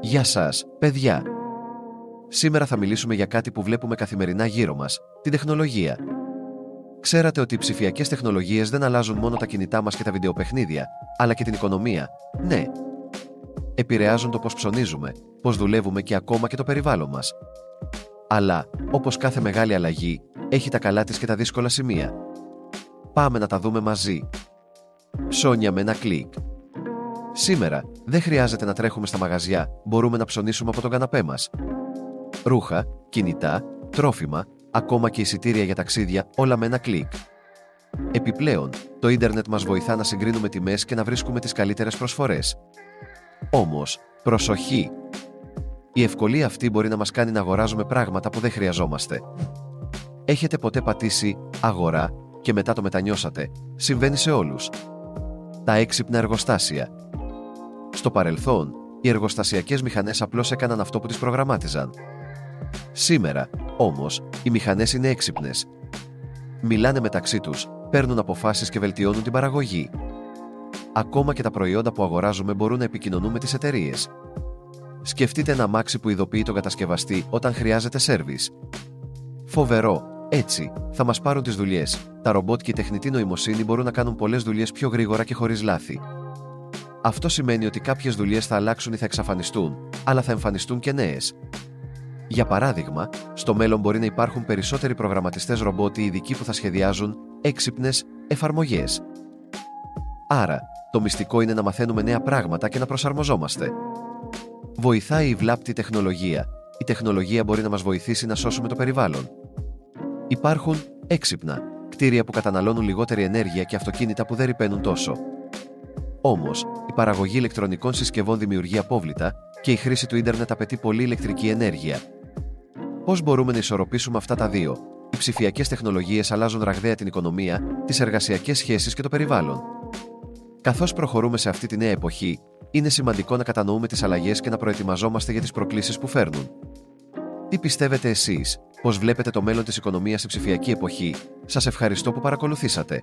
Γεια σας, παιδιά! Σήμερα θα μιλήσουμε για κάτι που βλέπουμε καθημερινά γύρω μας, την τεχνολογία. Ξέρατε ότι οι ψηφιακές τεχνολογίες δεν αλλάζουν μόνο τα κινητά μας και τα βιντεοπαιχνίδια, αλλά και την οικονομία? Ναι. Επηρεάζουν το πώς ψωνίζουμε, πώς δουλεύουμε και ακόμα και το περιβάλλον μας. Αλλά, όπως κάθε μεγάλη αλλαγή, έχει τα καλά της και τα δύσκολα σημεία. Πάμε να τα δούμε μαζί. Ψώνια με ένα κλικ. Σήμερα, δεν χρειάζεται να τρέχουμε στα μαγαζιά, μπορούμε να ψωνίσουμε από τον καναπέ μας. Ρούχα, κινητά, τρόφιμα, ακόμα και εισιτήρια για ταξίδια, όλα με ένα κλικ. Επιπλέον, το ίντερνετ μας βοηθά να συγκρίνουμε τιμές και να βρίσκουμε τις καλύτερες προσφορές. Όμως, προσοχή! Η ευκολία αυτή μπορεί να μας κάνει να αγοράζουμε πράγματα που δεν χρειαζόμαστε. Έχετε ποτέ πατήσει «αγορά» και μετά το μετανιώσατε? Συμβαίνει σε όλους. Τα έξυπνα εργοστάσια. Στο παρελθόν, οι εργοστασιακές μηχανές απλώς έκαναν αυτό που τις προγραμμάτιζαν. Σήμερα, όμως, οι μηχανές είναι έξυπνες. Μιλάνε μεταξύ τους, παίρνουν αποφάσεις και βελτιώνουν την παραγωγή. Ακόμα και τα προϊόντα που αγοράζουμε μπορούν να επικοινωνούν με τις εταιρείες. Σκεφτείτε ένα αμάξι που ειδοποιεί τον κατασκευαστή όταν χρειάζεται σέρβις. Φοβερό! Έτσι, θα μας πάρουν τις δουλειές. Τα ρομπότ και η τεχνητή νοημοσύνη μπορούν να κάνουν πολλές δουλειές πιο γρήγορα και χωρίς λάθη. Αυτό σημαίνει ότι κάποιες δουλειές θα αλλάξουν ή θα εξαφανιστούν, αλλά θα εμφανιστούν και νέες. Για παράδειγμα, στο μέλλον μπορεί να υπάρχουν περισσότεροι προγραμματιστές ρομπότ ή ειδικοί που θα σχεδιάζουν έξυπνες εφαρμογές. Άρα, το μυστικό είναι να μαθαίνουμε νέα πράγματα και να προσαρμοζόμαστε. Βοηθάει η βλάπτη τεχνολογία. Η τεχνολογία μπορεί να μας βοηθήσει να σώσουμε το περιβάλλον. Υπάρχουν έξυπνα κτίρια που καταναλώνουν λιγότερη ενέργεια και αυτοκίνητα που δεν ρυπαίνουν τόσο. Όμως, η παραγωγή ηλεκτρονικών συσκευών δημιουργεί απόβλητα και η χρήση του ίντερνετ απαιτεί πολύ ηλεκτρική ενέργεια. Πώς μπορούμε να ισορροπήσουμε αυτά τα δύο? Οι ψηφιακές τεχνολογίες αλλάζουν ραγδαία την οικονομία, τις εργασιακές σχέσεις και το περιβάλλον. Καθώς προχωρούμε σε αυτή τη νέα εποχή, είναι σημαντικό να κατανοούμε τις αλλαγές και να προετοιμαζόμαστε για τις προκλήσεις που φέρνουν. Τι πιστεύετε εσείς? Πώς βλέπετε το μέλλον της οικονομίας στη ψηφιακή εποχή? Σας ευχαριστώ που παρακολουθήσατε.